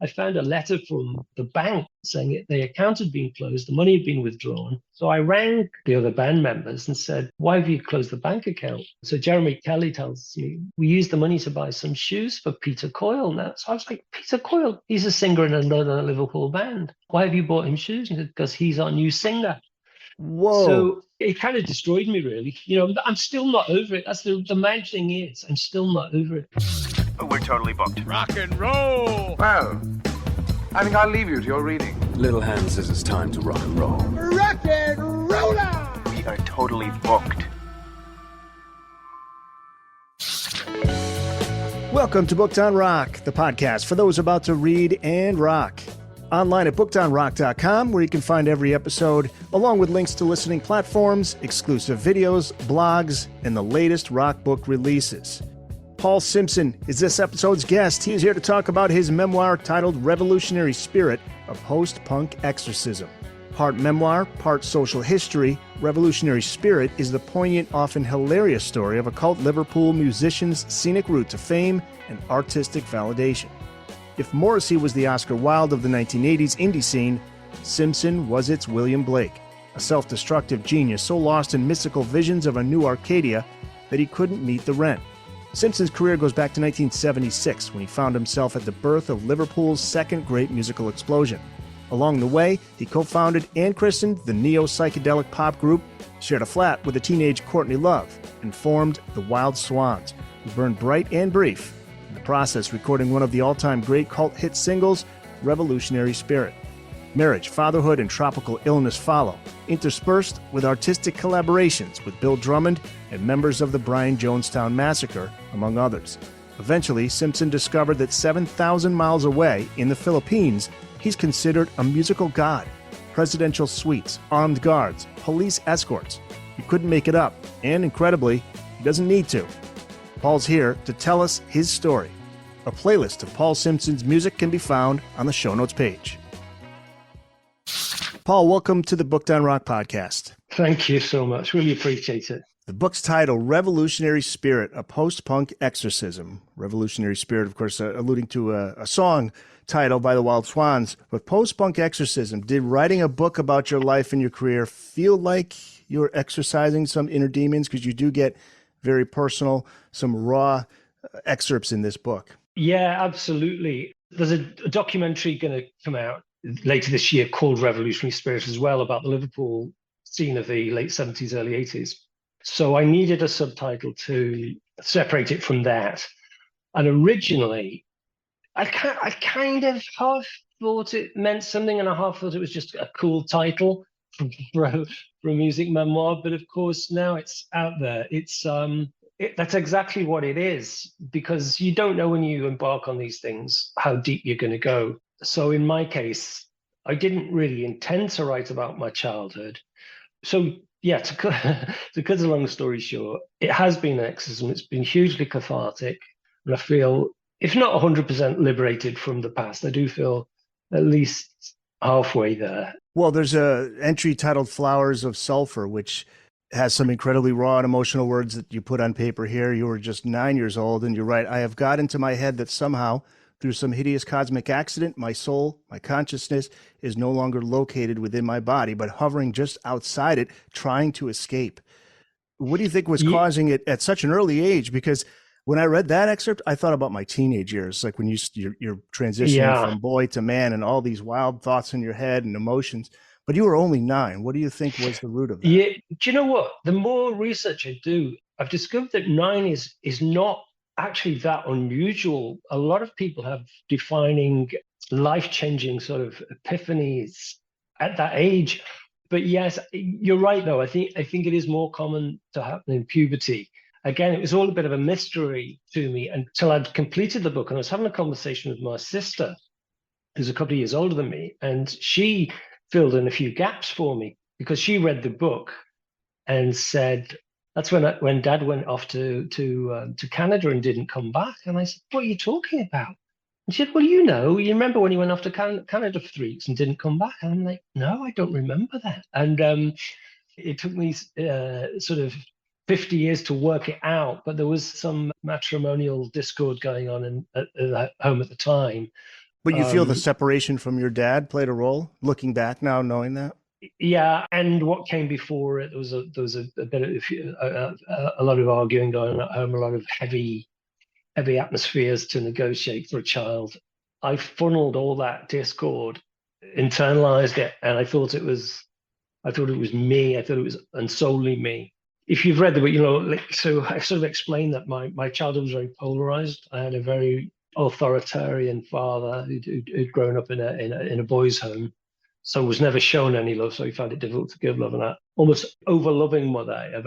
I found a letter from the bank saying the account had been closed, the money had been withdrawn. So I rang the other band members and said, why have you closed the bank account? So Jeremy Kelly tells me, we used the money to buy some shoes for Peter Coyle now. So I was like, Peter Coyle, he's a singer in another Liverpool band. Why have you bought him shoes? And he said, because he's our new singer. Whoa. So it kind of destroyed me, really. I'm still not over it. That's the main thing is, I'm still not over it. We're totally booked. Rock and roll! Well, I think I'll leave you to your reading. Little Hand says it's time to rock and roll. Rock and roller! We are totally booked. Welcome to Booked on Rock, the podcast for those about to read and rock. Online at bookedonrock.com, where you can find every episode, along with links to listening platforms, exclusive videos, blogs, and the latest rock book releases. Paul Simpson is this episode's guest. He is here to talk about his memoir titled Revolutionary Spirit, a Post-Punk Exorcism. Part memoir, part social history, Revolutionary Spirit is the poignant, often hilarious story of a cult Liverpool musician's scenic route to fame and artistic validation. If Morrissey was the Oscar Wilde of the 1980s indie scene, Simpson was its William Blake, a self-destructive genius so lost in mystical visions of a new Arcadia that he couldn't meet the rent. Simpson's career goes back to 1976, when he found himself at the birth of Liverpool's second great musical explosion. Along the way, he co-founded and christened the neo-psychedelic pop group, shared a flat with the teenage Courtney Love, and formed the Wild Swans, who burned bright and brief, in the process recording one of the all-time great cult hit singles, Revolutionary Spirit. Marriage, fatherhood, and tropical illness follow, interspersed with artistic collaborations with Bill Drummond and members of the Brian Jonestown Massacre, among others. Eventually, Simpson discovered that 7,000 miles away, in the Philippines, he's considered a musical god. Presidential suites, armed guards, police escorts. He couldn't make it up, and incredibly, he doesn't need to. Paul's here to tell us his story. A playlist of Paul Simpson's music can be found on the show notes page. Paul, welcome to the Booked on Rock podcast. Thank you so much. Really appreciate it. The book's title, Revolutionary Spirit, a Post-Punk Exorcism. Revolutionary Spirit, of course, alluding to a song title by the Wild Swans. But Post-Punk Exorcism, did writing a book about your life and your career feel like you were exorcising some inner demons? Because you do get very personal, some raw excerpts in this book. Yeah, absolutely. There's a documentary going to come out later this year called Revolutionary Spirit as well, about the Liverpool scene of the late 70s, early 80s. So I needed a subtitle to separate it from that. And originally, I kind of half thought it meant something and I half thought it was just a cool title for a music memoir. But of course, now it's out there. That's exactly what it is, because you don't know when you embark on these things how deep you're going to go. So in my case, I didn't really intend to write about my childhood. So yeah, to cut a long story short, it has been an exorcism. It's been hugely cathartic. And I feel, if not 100% liberated from the past, I do feel at least halfway there. Well, there's an entry titled Flowers of Sulfur, which has some incredibly raw and emotional words that you put on paper here. You were just 9 years old, and you write, I have got into my head that somehow, through some hideous cosmic accident, my soul, my consciousness, is no longer located within my body, but hovering just outside it, trying to escape. What do you think was causing it at such an early age? Because when I read that excerpt, I thought about my teenage years, like when you're transitioning from boy to man and all these wild thoughts in your head and emotions. But you were only 9. What do you think was the root of that? Yeah, do you know what? The more research I do, I've discovered that 9 is not actually that unusual. A lot of people have defining, life-changing sort of epiphanies at that age. But yes, you're right, though. I think it is more common to happen in puberty. Again, it was all a bit of a mystery to me until I'd completed the book, and I was having a conversation with my sister, who's a couple of years older than me, and she filled in a few gaps for me because she read the book and said, that's when Dad went off to Canada and didn't come back. And I said, what are you talking about? And she said, well, you remember when he went off to Canada for 3 weeks and didn't come back? And I'm like, no, I don't remember that. And it took me sort of 50 years to work it out, but there was some matrimonial discord going on at home at the time. But you feel the separation from your dad played a role, looking back now, knowing that? Yeah, and what came before it, there was a bit of a lot of arguing going on at home, a lot of heavy atmospheres to negotiate for a child. I funneled all that discord, internalized it, and I thought it was me. I thought it was and solely me. If you've read the book, so I sort of explained that my childhood was very polarized. I had a very authoritarian father who'd grown up in a boys' home, so was never shown any love. So he found it difficult to give love, and that almost over-loving mother,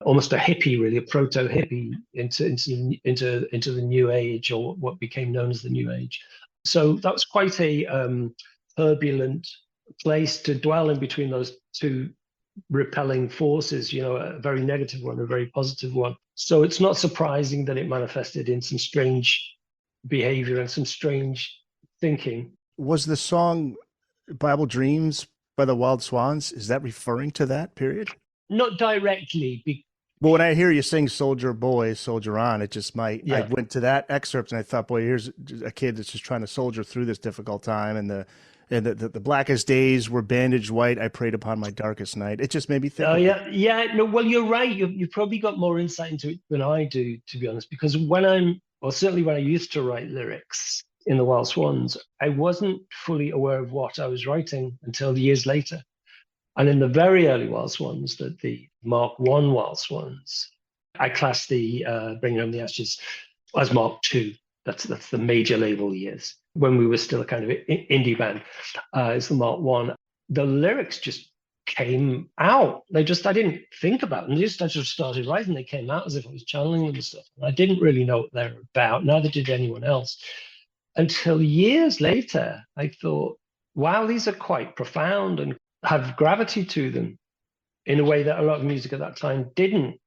almost a hippie, really, a proto-hippie into the new age, or what became known as the new age. So that was quite a turbulent place to dwell in between those two repelling forces, a very negative one, a very positive one. So it's not surprising that it manifested in some strange behavior and some strange thinking. Was the song Bible Dreams by the Wild Swans, is that referring to that period? Not directly. But when I hear you sing Soldier Boy, Soldier On, it just might, Yeah. I went to that excerpt and I thought, boy, here's a kid that's just trying to soldier through this difficult time. And the blackest days were bandaged white. I prayed upon my darkest night. It just made me think. Oh, yeah. Yeah. No, well, you're right. You've probably got more insight into it than I do, to be honest, because certainly when I used to write lyrics in the Wild Swans, I wasn't fully aware of what I was writing until years later. And in the very early Wild Swans, the Mark I Wild Swans, I class the Bringing Home the Ashes as Mark II. That's the major label years, when we were still a kind of indie band. It's the Mark I. The lyrics just came out. I didn't think about them. I just started writing. They came out as if I was channeling them and stuff. And I didn't really know what they were about. Neither did anyone else. Until years later, I thought, wow, these are quite profound and have gravity to them in a way that a lot of music at that time didn't.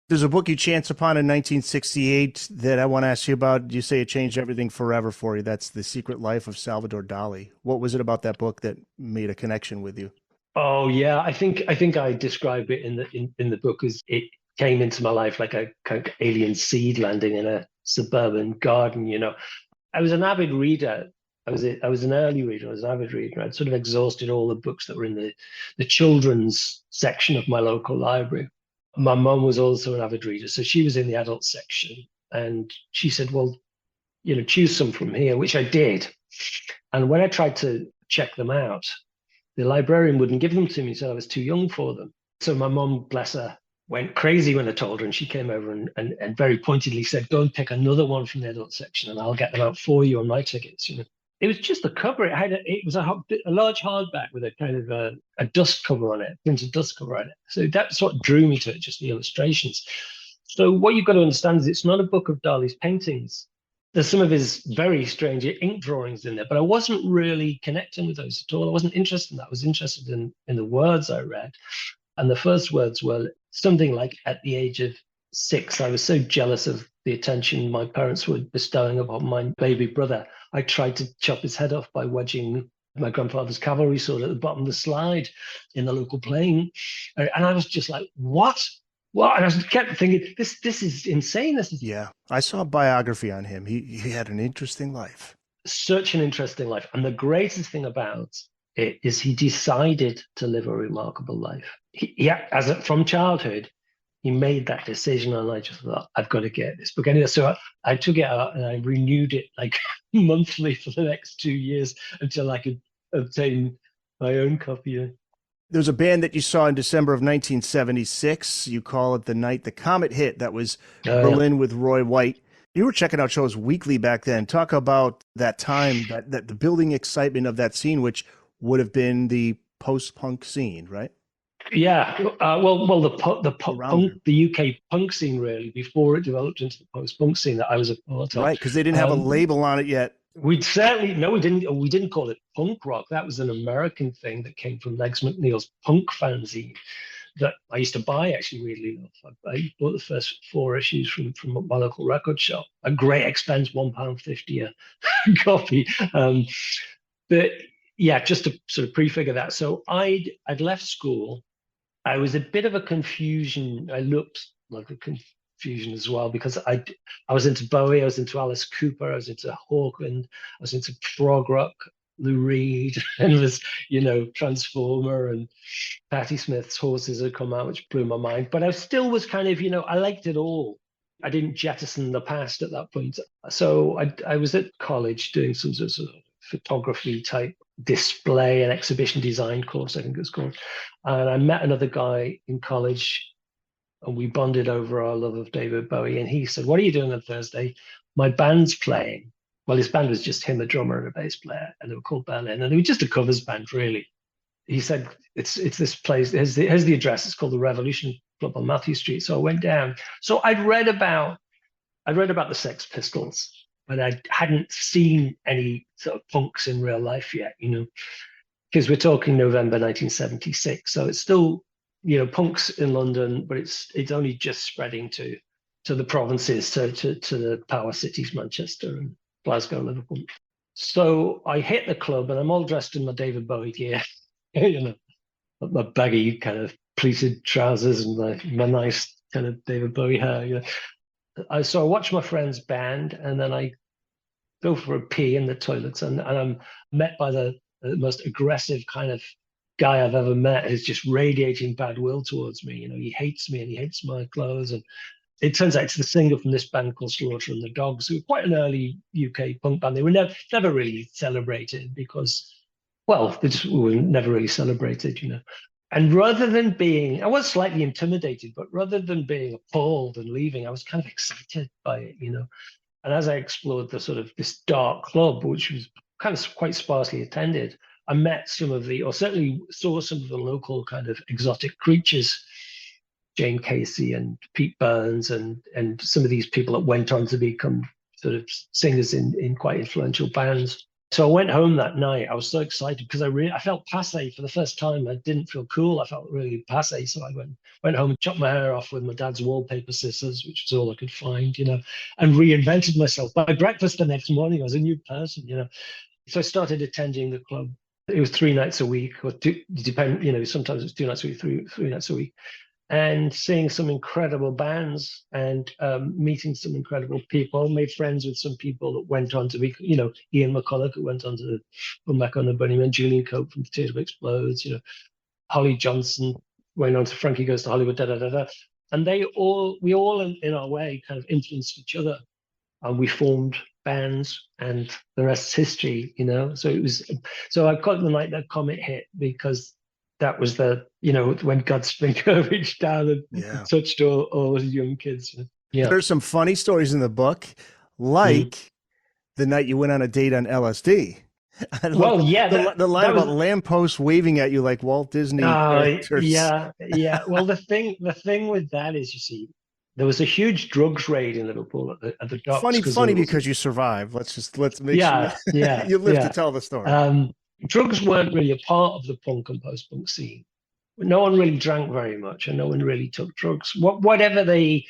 There's a book you chance upon in 1968 that I want to ask you about. You say it changed everything forever for you. That's The Secret Life of Salvador Dali. What was it about that book that made a connection with you? Oh yeah, I think I describe it in the book as it came into my life like a kind of alien seed landing in a suburban garden. I was an avid reader. I was an early reader. I was an avid reader. I'd sort of exhausted all the books that were in the children's section of my local library. My mum was also an avid reader, so she was in the adult section, and she said, well, choose some from here, which I did. And when I tried to check them out, the librarian wouldn't give them to me, so I was too young for them. So my mum, bless her, went crazy when I told her, and she came over and very pointedly said, go and pick another one from the adult section, and I'll get them out for you on my tickets. It was just the cover. It was a large hardback with a kind of a dust cover on it, printed dust cover on it. So that's what drew me to it, just the illustrations. So what you've got to understand is it's not a book of Dali's paintings. There's some of his very strange ink drawings in there, but I wasn't really connecting with those at all. I wasn't interested in that. I was interested in the words I read. And the first words were something like, at the age of 6, I was so jealous of the attention my parents were bestowing upon my baby brother. I tried to chop his head off by wedging my grandfather's cavalry sword at the bottom of the slide in the local plain. And I was just like, what? And I kept thinking, this is insane. Yeah, I saw a biography on him. He had an interesting life. Such an interesting life. And the greatest thing about it is he decided to live a remarkable life. From childhood, he made that decision, and I just thought, I've got to get this book. Anyway, so I took it out and I renewed it like monthly for the next 2 years until I could obtain my own copy. There's a band that you saw in December of 1976. You call it The Night the Comet Hit. That was Berlin with Roy White. You were checking out shows weekly back then. Talk about that time, that the building excitement of that scene, which would have been the post-punk scene, right? Yeah, the UK punk scene, really, before it developed into the post-punk scene that I was a part of. Right, because they didn't have a label on it yet. We didn't call it punk rock. That was an American thing that came from Legs McNeil's punk fanzine that I used to buy, actually, weirdly enough. I bought the first 4 issues from my local record shop. A great expense, £1.50 a copy. But yeah, just to sort of prefigure that. So I'd left school. I was a bit of a confusion. I looked like a fusion as well, because I was into Bowie, I was into Alice Cooper, I was into Hawkwind, I was into prog rock, Lou Reed, and it was, Transformer and Patti Smith's Horses had come out, which blew my mind. But I still was kind of, I liked it all. I didn't jettison the past at that point. So I was at college doing some sort of photography type display and exhibition design course, I think it's called. And I met another guy in college and we bonded over our love of David Bowie. And he said, "What are you doing on Thursday?" "My band's playing." Well, his band was just him, a drummer and a bass player, and they were called Berlin. And they were just a covers band, really. He said, it's this place, here's the address, it's called the Revolution Club on Matthew Street. So I went down. So I'd read about the Sex Pistols, but I hadn't seen any sort of punks in real life yet, because we're talking November 1976. So it's still, punks in London, but it's only just spreading to the provinces, to the power cities, Manchester and Glasgow, Liverpool. So I hit the club and I'm all dressed in my David Bowie gear, my baggy kind of pleated trousers and my nice kind of David Bowie hair. So I watch my friend's band and then I go for a pee in the toilets and I'm met by the most aggressive kind of guy I've ever met, who's just radiating bad will towards me. He hates me and he hates my clothes. And it turns out it's the singer from this band called Slaughter and the Dogs, who were quite an early UK punk band. They were never really celebrated because, well, they just were never really celebrated, And rather than being, I was slightly intimidated, but rather than being appalled and leaving, I was kind of excited by it, And as I explored the sort of this dark club, which was kind of quite sparsely attended, I met certainly saw some of the local kind of exotic creatures, Jane Casey and Pete Burns and some of these people that went on to become sort of singers in quite influential bands. So I went home that night. I was so excited because I felt passé for the first time. I didn't feel cool. I felt really passé. So I went home and chopped my hair off with my dad's wallpaper scissors, which was all I could find, and reinvented myself. By breakfast the next morning, I was a new person, So I started attending the club. It was 3 nights a week, or sometimes it's 2 nights a week, three nights a week. And seeing some incredible bands and meeting some incredible people. Made friends with some people that went on to be, Ian McCulloch, who went on to come back on the Bunnymen, Julian Cope from Teardrop Explodes, Holly Johnson went on to Frankie Goes to Hollywood, And we all in our way kind of influenced each other. And we formed bands and the rest's history, So I call it the night that comet hit, because that was when God's finger reached down and touched all those young kids. Yeah. There's some funny stories in the book, like the night you went on a date on LSD. Well, yeah. The line about lampposts waving at you like Walt Disney characters. Yeah. Well, the thing with that is, there was a huge drugs raid in Liverpool at the docks. Funny because you survived. Let's make sure you live to tell the story. Drugs weren't really a part of the punk and post-punk scene. No one really drank very much and no one really took drugs. Whatever the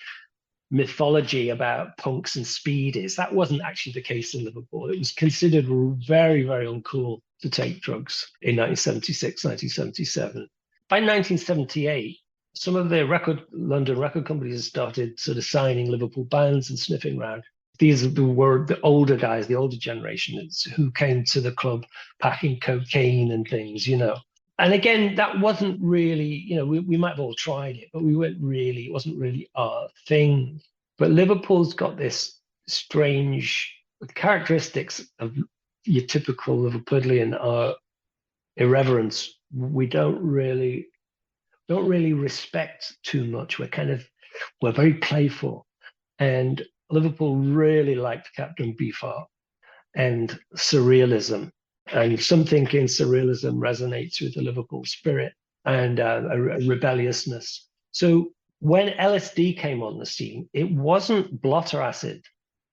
mythology about punks and speed is, that wasn't actually the case in Liverpool. It was considered very, very uncool to take drugs in 1976, 1977. By 1978, some of the London record companies started sort of signing Liverpool bands and sniffing around. These were the older guys, the older generation who came to the club packing cocaine and things, And again, that wasn't really, we might have all tried it, but it wasn't really our thing. But Liverpool's got this strange characteristics of your typical Liverpudlian irreverence. We don't really respect too much. We're very playful. And Liverpool really liked Captain Beefheart and surrealism, and something in surrealism resonates with the Liverpool spirit and a rebelliousness. So when LSD came on the scene, it wasn't blotter acid.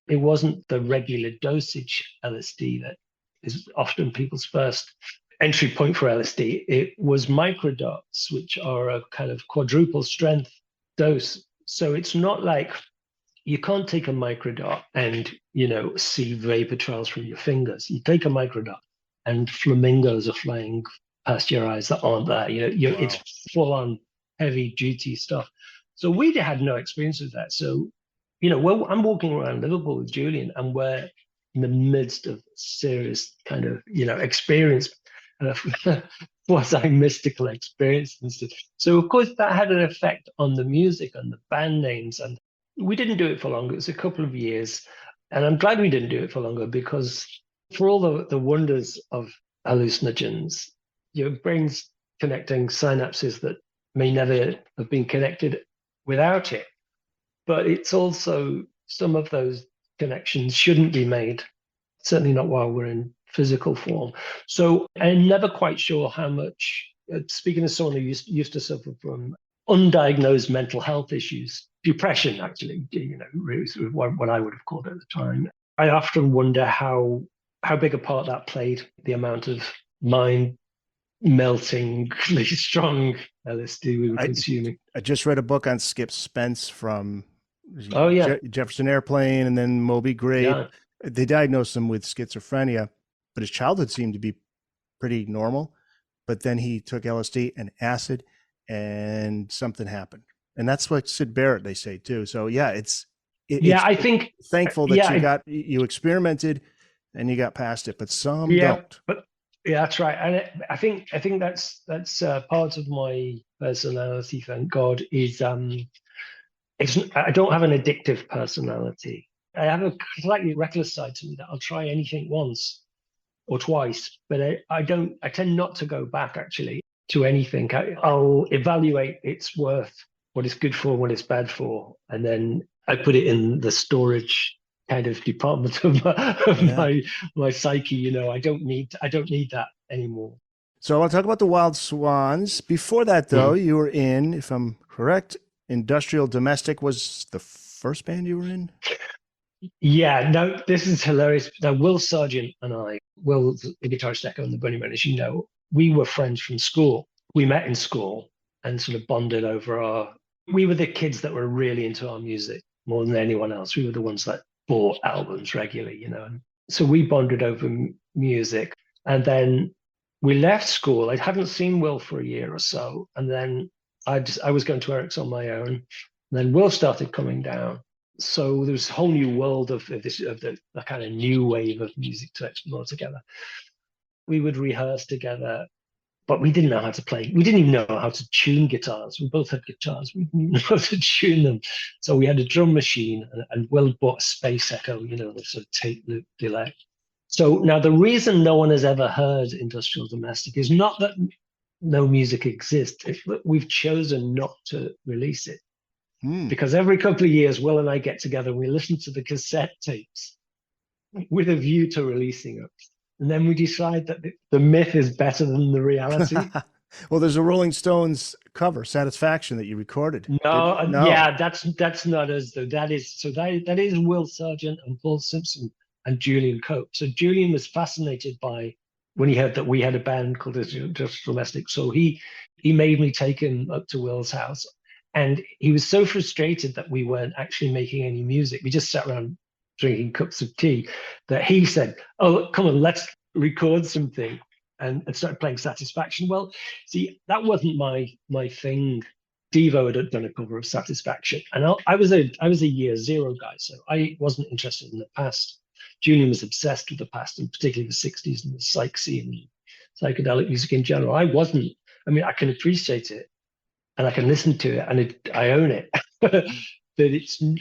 It wasn't the regular dosage LSD that is often people's first entry point for LSD. It was microdots, which are a kind of quadruple strength dose. So it's not like you can't take a microdot and, see vapor trails from your fingers. You take a microdot and flamingos are flying past your eyes that aren't there. It's full on heavy duty stuff. So we had no experience with that. So, you know, well, I'm walking around Liverpool with Julian, and we're in the midst of serious kind of, you know, experience, quasi-mystical experience and stuff. So, of course, that had an effect on the music and the band names. And we didn't do it for long. It was a couple of years. And I'm glad we didn't do it for longer, because for all the wonders of hallucinogens, your brain's connecting synapses that may never have been connected without it. But it's also, some of those connections shouldn't be made, certainly not while we're in physical form. So I'm never quite sure how much, speaking as someone who used to suffer from undiagnosed mental health issues, depression actually, you know, what I would have called it at the time. I often wonder how big a part that played, the amount of mind meltingly strong LSD we were consuming. I just read a book on Skip Spence from Jefferson Airplane and then Moby Grape. Yeah. They diagnosed him with schizophrenia, but his childhood seemed to be pretty normal. But then he took LSD and acid, and something happened. And that's what Sid Barrett, they say too. So yeah, I think thankful that you experimented and you got past it, but some don't. But yeah, that's right. And I think that's part of my personality. Thank God, is I don't have an addictive personality. I have a slightly reckless side to me that I'll try anything once or twice, but I tend not to go back actually to anything. I'll evaluate its worth, what it's good for, what it's bad for, and then I put it in the storage kind of department of my psyche. You know, I don't need that anymore. So I want to talk about the Wild Swans. Before that, though, you were in, if I'm correct, Industrial Domestic was the first band you were in? Yeah, no, this is hilarious. Now, Will Sargent and I, Will, the guitarist Echo and the Bunnymen, as you know, we were friends from school. We met in school and sort of bonded over we were the kids that were really into our music more than anyone else. We were the ones that bought albums regularly, you know. And so we bonded over music. And then we left school. I hadn't seen Will for a year or so. And then I was going to Eric's on my own. And then Will started coming down. So there was a whole new world of the kind of new wave of music to explore together. We would rehearse together, but we didn't know how to play. We didn't even know how to tune guitars. We both had guitars. We didn't know how to tune them. So we had a drum machine, and Will bought a Space Echo, you know, the sort of tape loop delay. So now the reason no one has ever heard Industrial Domestic is not that no music exists. It's that we've chosen not to release it. Because every couple of years, Will and I get together and we listen to the cassette tapes with a view to releasing it. And then we decide that the myth is better than the reality. Well, there's a Rolling Stones cover, Satisfaction, that you recorded. No. Yeah, that's not us though. That is Will Sargent and Paul Simpson and Julian Cope. So Julian was fascinated by when he heard that we had a band called Industrial Domestic. So he made me take him up to Will's house. And he was so frustrated that we weren't actually making any music. We just sat around drinking cups of tea, that he said, "Oh, come on, let's record something," and started playing Satisfaction. Well, see, that wasn't my thing. Devo had done a cover of Satisfaction, and I was a year zero guy, so I wasn't interested in the past. Julian was obsessed with the past, and particularly the 60s and the psych scene and psychedelic music in general. I wasn't. I mean, I can appreciate it, and I can listen to it, and I own it. But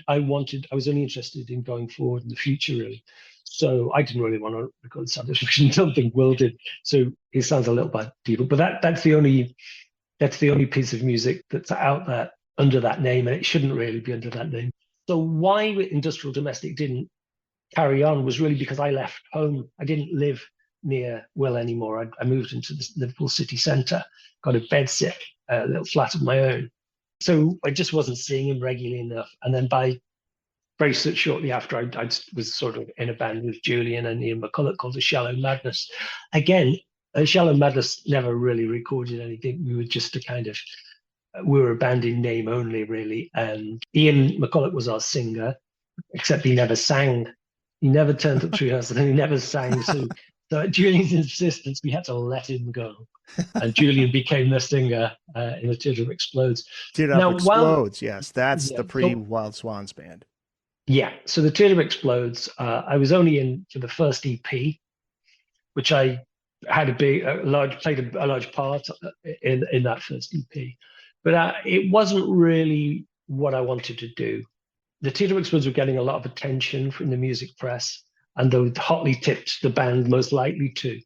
I was only interested in going forward in the future, really. So I didn't really want to record Satisfaction. I don't think Will did. So it sounds a little bit deep, but that's the only piece of music that's out there under that name, and it shouldn't really be under that name. So why Industrial Domestic didn't carry on was really because I left home. I didn't live near Will anymore. I moved into the Liverpool city centre, got a bedsit, a little flat of my own. So I just wasn't seeing him regularly enough. And then very shortly after, I was sort of in a band with Julian and Ian McCulloch called The Shallow Madness. Again, Shallow Madness never really recorded anything. We were just we were a band in name only, really. And Ian McCulloch was our singer, except he never sang. He never turned up to rehearsal and he never sang. So So at Julian's insistence, we had to let him go. And Julian became the singer in the Teardrop Explodes. Teardrop Explodes, yes. That's the pre-Wild Swans band. Yeah. So the Teardrop Explodes, I was only in for the first EP, which I had played a large part in that first EP. But it wasn't really what I wanted to do. The Teardrop Explodes were getting a lot of attention from the music press, and they hotly tipped the band most likely to.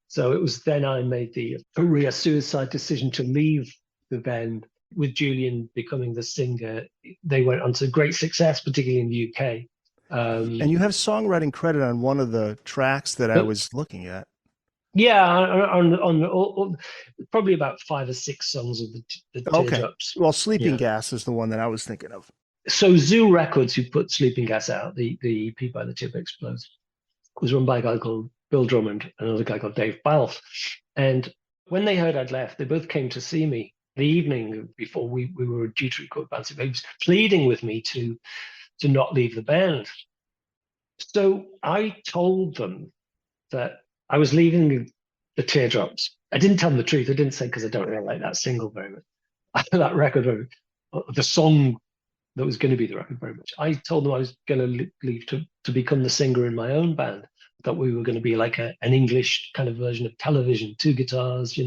So it was then I made the career suicide decision to leave the band. With Julian becoming the singer, they went on to great success, particularly in the UK. And you have songwriting credit on one of the tracks that I was looking at. Yeah, on probably about 5 or 6 songs of the Teardrops. Well, Sleeping Gas is the one that I was thinking of. So Zoo Records, who put Sleeping Gas out, the EP by the Teardrop Explodes, was run by a guy called Bill Drummond and another guy called Dave Balfe. And when they heard I'd left, they both came to see me the evening before we were due to record Bouncy Babes, pleading with me to not leave the band. So I told them that I was leaving the Teardrops. I didn't tell them the truth. I didn't say, because I don't really like that single very much. That record, the song that was going to be the record very much. I told them I was going to leave to become the singer in my own band, that we were going to be like an English kind of version of Television, 2 guitars,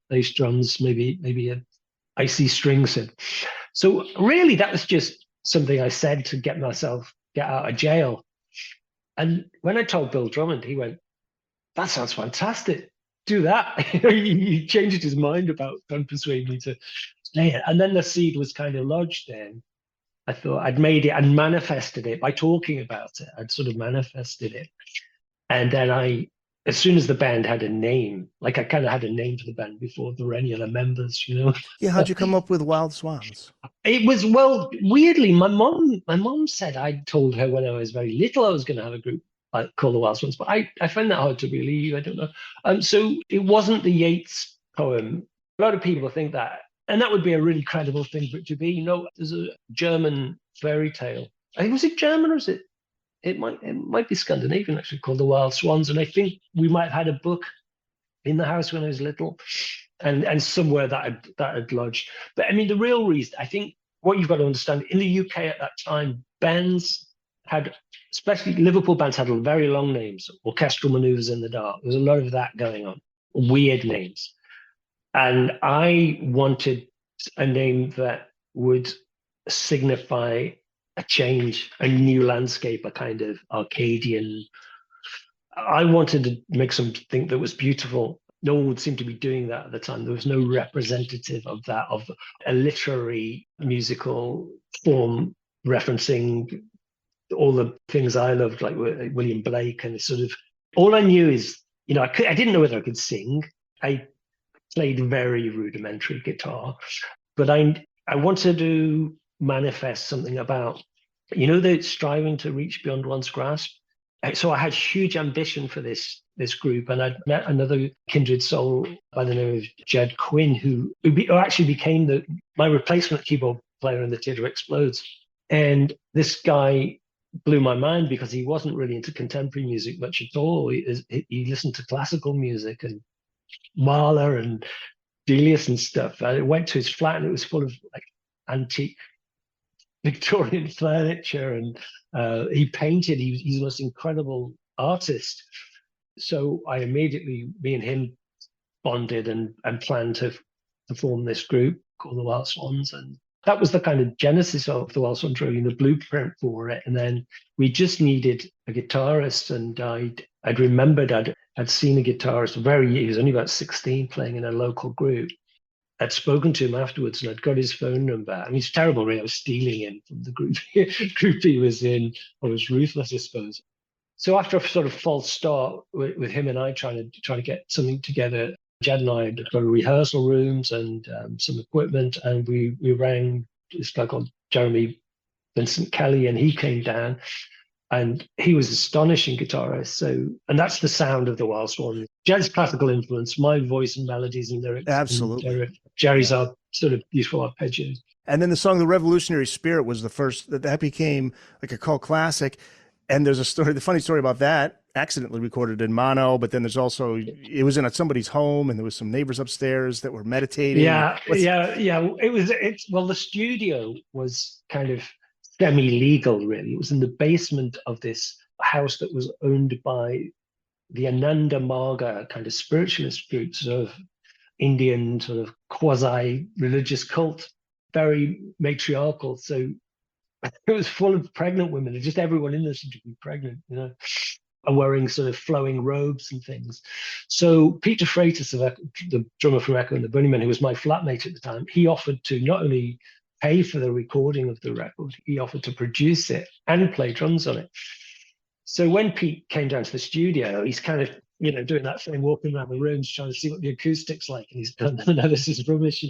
bass drums, maybe a icy string set. So really that was just something I said to get out of jail. And when I told Bill Drummond, he went, "That sounds fantastic. Do that." He changed his mind about trying to persuade me to stay. And then the seed was kind of lodged then. I thought I'd made it and manifested it by talking about it. I'd sort of manifested it. And then as soon as the band had a name, like I kind of had a name for the band before there were any other members, Yeah, how'd you come up with Wild Swans? It was, well, weirdly, my mom said I told her when I was very little I was going to have a group called the Wild Swans, but I find that hard to believe. I don't know. So it wasn't the Yeats poem. A lot of people think that, and that would be a really credible thing for it to be. There's a German fairy tale. I think, was it German or is it? It might be Scandinavian actually, called The Wild Swans, and I think we might have had a book in the house when I was little, and somewhere that had lodged. But I mean, the real reason, I think, what you've got to understand, in the UK at that time, bands had, especially Liverpool bands, had very long names, Orchestral Manoeuvres in the Dark. There was a lot of that going on, weird names, and I wanted a name that would signify a change, a new landscape, a kind of Arcadian. I wanted to make something that was beautiful. No one would seem to be doing that at the time. There was no representative of that, of a literary musical form referencing all the things I loved, like William Blake, and sort of, all I knew is, I didn't know whether I could sing. I played very rudimentary guitar, but I wanted to manifest something about, the striving to reach beyond one's grasp. So I had huge ambition for this group, and I'd met another kindred soul by the name of Jed Quinn, who actually became my replacement keyboard player in the Teardrop Explodes. And this guy blew my mind because he wasn't really into contemporary music much at all. He listened to classical music and Mahler and Delius and stuff. I went to his flat and it was full of like antique Victorian furniture, and he painted. He's the most incredible artist. So I immediately, me and him bonded and planned to form this group called the Wild Swans, and that was the kind of genesis of the Wild Swans, really, the blueprint for it. And then we just needed a guitarist, and I'd remembered I'd seen a guitarist he was only about 16, playing in a local group. I'd spoken to him afterwards, and I'd got his phone number. I mean, it's terrible, really. I was stealing him from the group he was in. I was ruthless, I suppose. So after a sort of false start with him and I trying to get something together, Jed and I had got rehearsal rooms and some equipment, and we rang this guy called Jeremy Vincent Kelly, and he came down, and he was an astonishing guitarist. And that's the sound of the Wild Swans. Jed's classical influence, my voice and melodies and lyrics. Absolutely. And Jerry's are sort of beautiful arpeggios. And then the song "The Revolutionary Spirit" was the first that became like a cult classic. And there's a story, the funny story about that, accidentally recorded in mono, but then there's also, it was in somebody's home and there was some neighbors upstairs that were meditating. Yeah. Well, the studio was kind of semi-legal, really. It was in the basement of this house that was owned by the Ananda Marga kind of spiritualist group, sort of Indian sort of quasi-religious cult, very matriarchal. So it was full of pregnant women, and just everyone in there seemed to be pregnant, and wearing sort of flowing robes and things. So Peter Freitas, the drummer from Echo and the Bunnymen, who was my flatmate at the time, he offered to not only pay for the recording of the record, he offered to produce it and play drums on it. So when Pete came down to the studio, he's kind of, doing that thing, walking around the rooms, trying to see what the acoustic's like. And he's done, no, this is rubbish,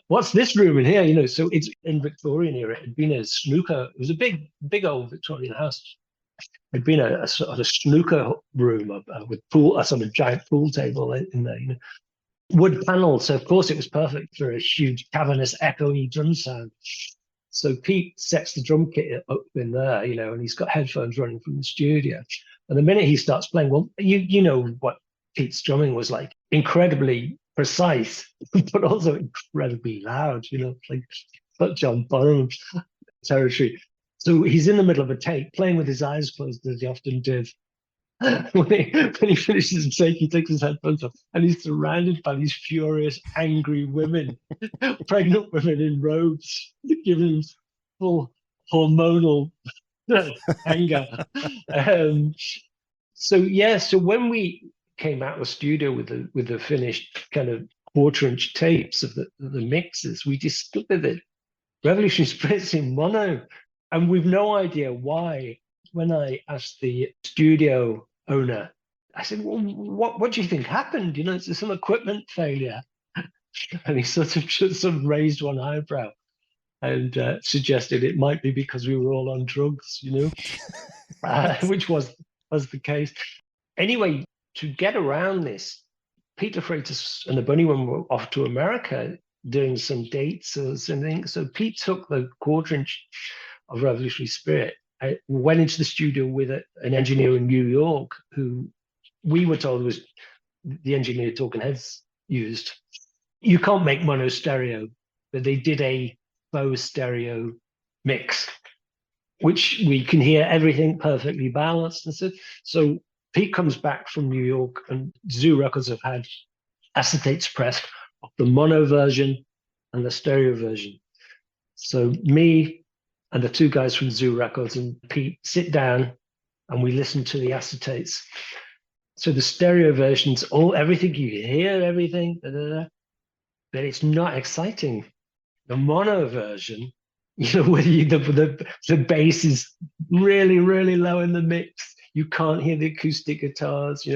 what's this room in here? So it's in Victorian era. It had been a snooker. It was a big old Victorian house. It had been a sort of snooker room with a sort of giant pool table in there, wood panels. So of course it was perfect for a huge cavernous echoey drum sound. So Pete sets the drum kit up in there, and he's got headphones running from the studio. And the minute he starts playing, well, you know what Pete's drumming was like, incredibly precise, but also incredibly loud, like John Bonham territory. So he's in the middle of a take, playing with his eyes closed, as he often did. When he finishes the take, he takes his headphones off, and he's surrounded by these furious, angry women, pregnant women in robes, giving him full hormonal anger. So when we came out of the studio with the finished kind of quarter-inch tapes of the mixes, we discovered that Revolutionary Spirits in mono, and we've no idea why. When I asked the studio owner, I said, well, what do you think happened? Is there some equipment failure? And he sort of raised one eyebrow and suggested it might be because we were all on drugs, which was the case. Anyway, to get around this, Peter Freitas and the Bunnymen were off to America doing some dates or something. So Pete took the quarter-inch of Revolutionary Spirit. I went into the studio with an engineer in New York who we were told was the engineer Talking Heads used. You can't make mono stereo, but they did a faux stereo mix, which we can hear everything perfectly balanced. And so Pete comes back from New York, and Zoo Records have had acetates pressed of the mono version and the stereo version. So me and the two guys from Zoo Records and Pete sit down and we listen to the acetates. So the stereo version's everything, you hear everything, but it's not exciting. The mono version, where the bass is really, really low in the mix, you can't hear the acoustic guitars,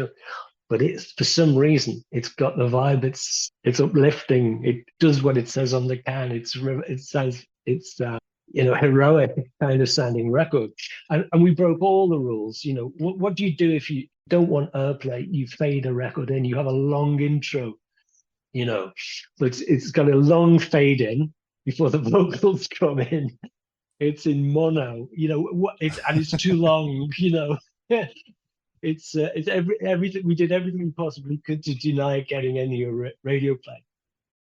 but it's, for some reason, it's got the vibe. It's uplifting. It does what it says on the can. It's heroic kind of sounding record. And we broke all the rules. What do you do if you don't want airplay? You fade a record in. You have a long intro. So it's got a long fade in before the vocals come in. It's in mono. And it's too long. It's everything. We did everything we possibly could to deny getting any radio play,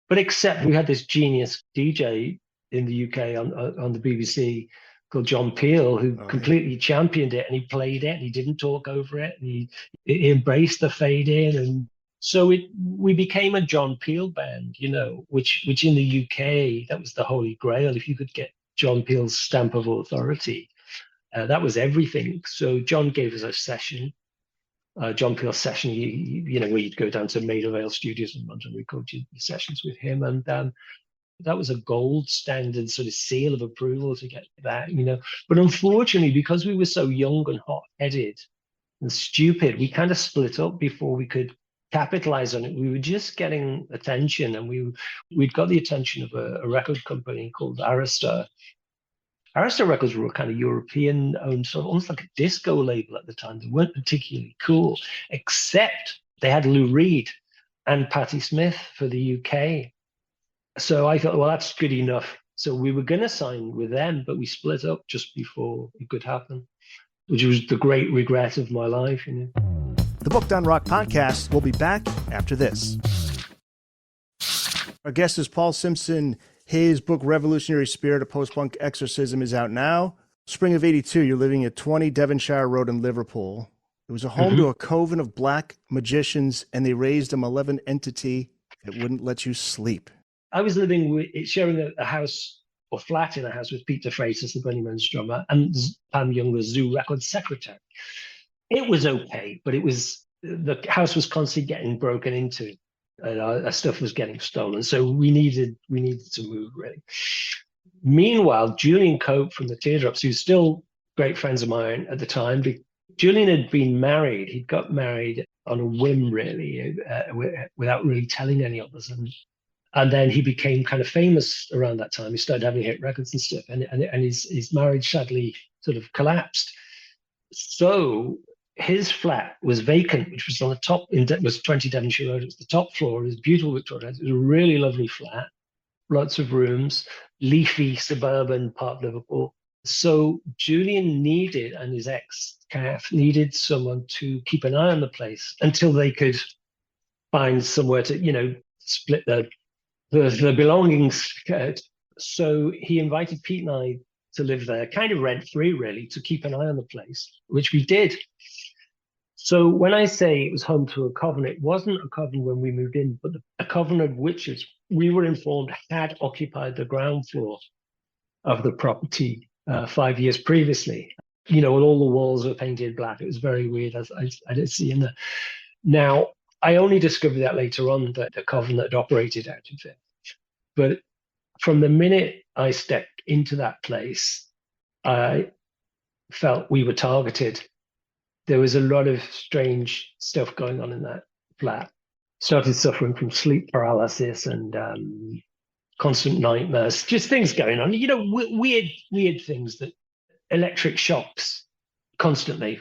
but except we had this genius DJ in the UK on the BBC called John Peel, who completely championed it, and he played it, and he didn't talk over it, and he embraced the fade in, and so we became a John Peel band, which in the UK, that was the holy grail. If you could get John Peel's stamp of authority, that was everything. So John gave us a session, John Peel's session, where you'd go down to Maida Vale Studios in London, record your sessions with him, and that was a gold standard sort of seal of approval to get that, But unfortunately, because we were so young and hot-headed and stupid, we kind of split up before we could capitalize on it. We were just getting attention, and we'd got the attention of a record company called Arista. Arista Records were a kind of European-owned, sort of almost like a disco label at the time. They weren't particularly cool, except they had Lou Reed and Patti Smith for the UK. So I thought, well, that's good enough. So we were going to sign with them, but we split up just before it could happen. which was the great regret of my life. The Booked on Rock podcast will be back after this. Our guest is Paul Simpson. His book, Revolutionary Spirit, A Post-Punk Exorcism, is out now. Spring of 82, you're living at 20 Devonshire Road in Liverpool. It was a home to a coven of black magicians, and they raised a malevolent entity that wouldn't let you sleep. I was sharing a house or flat in a house with Peter Freitas, the Bunnyman's drummer, and Pam Young, the Zoo Records secretary. It was okay, but the house was constantly getting broken into, and our stuff was getting stolen. So we needed to move, really. Meanwhile, Julian Cope from the Teardrops, who's still great friends of mine at the time, Julian had been married. He'd got married on a whim, really, without really telling any of us. And then he became kind of famous around that time. He started having hit records and stuff. And his marriage sadly sort of collapsed. So his flat was vacant, which was on the top, it was 20 Devonshire Road. It was the top floor. It was beautiful Victoria. It was a really lovely flat, lots of rooms, leafy suburban part of Liverpool. So Julian and his ex-calf needed someone to keep an eye on the place until they could find somewhere to, split the belongings. So he invited Pete and I to live there, kind of rent-free, really, to keep an eye on the place, which we did. So when I say it was home to a coven, it wasn't a coven when we moved in, but a coven of witches, we were informed, had occupied the ground floor of the property 5 years previously. All the walls were painted black. It was very weird. I didn't see in there. Now, I only discovered that later on, that the coven that operated out of it. But from the minute I stepped into that place, I felt we were targeted. There was a lot of strange stuff going on in that flat. Started suffering from sleep paralysis and constant nightmares, just things going on, weird things, that electric shocks constantly.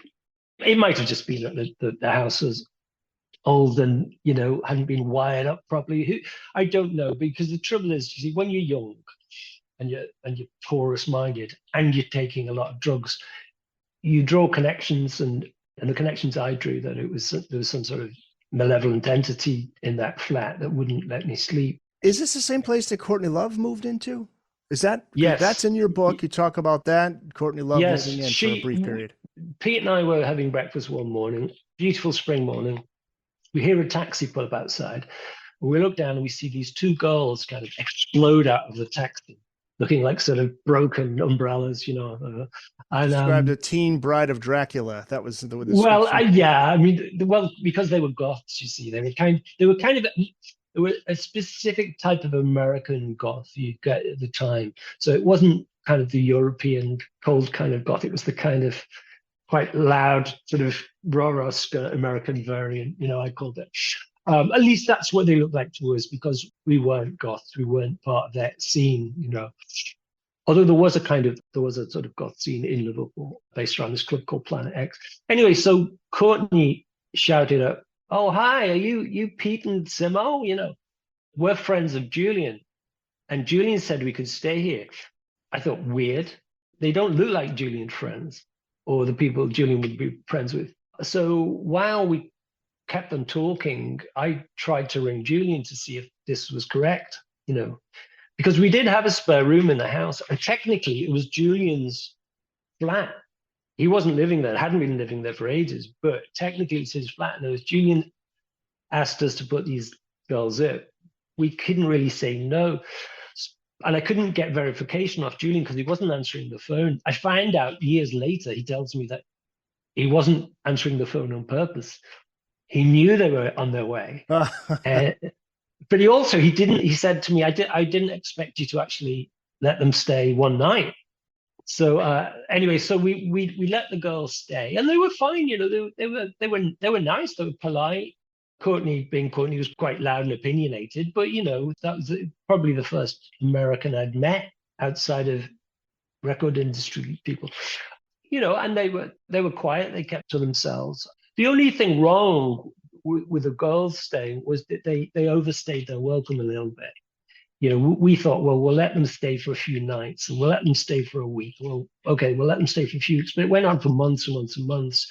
It might have just been that the house was old and, hadn't been wired up properly. I don't know, because the trouble is, you see, when you're young and you're porous-minded and you're taking a lot of drugs, you draw connections, and the connections I drew, that there was some sort of malevolent entity in that flat that wouldn't let me sleep. Is this the same place that Courtney Love moved into? Is that? Yes. That's in your book. You talk about that. Courtney Love moving in for a brief period. Pete and I were having breakfast one morning, beautiful spring morning. We hear a taxi pull up outside. We look down and we see these two girls kind of explode out of the taxi, looking like sort of broken umbrellas, And, described a teen bride of Dracula. That was the because they were goths, you see, they were a specific type of American goth you get at the time. So it wasn't kind of the European cold kind of goth. It was the kind of quite loud sort of raw American variant, I called it. At least that's what they looked like to us, because we weren't goths. We weren't part of that scene, Although there was a sort of goth scene in Liverpool based around this club called Planet X. Anyway, so Courtney shouted up, "Oh, hi, are you Pete and Simo? We're friends of Julian." And Julian said we could stay here. I thought, weird. They don't look like Julian friends, or the people Julian would be friends with. So while we kept on talking, I tried to ring Julian to see if this was correct, because we did have a spare room in the house, and technically it was Julian's flat. He wasn't living there, hadn't been living there for ages, but technically it's his flat. And as Julian asked us to put these girls up, we couldn't really say no. And I couldn't get verification off Julian because he wasn't answering the phone. I find out years later, he tells me that he wasn't answering the phone on purpose. He knew they were on their way. But he said to me, I didn't expect you to actually let them stay one night. So anyway, so we let the girls stay, and they were fine. They were nice. They were polite. Courtney was quite loud and opinionated, but that was probably the first American I'd met outside of record industry people. And they were quiet. They kept to themselves. The only thing wrong with the girls staying was that they overstayed their welcome a little bit. We thought, well, we'll let them stay for a few nights and we'll let them stay for a week. Well, okay, we'll let them stay for a few weeks. But it went on for months and months and months.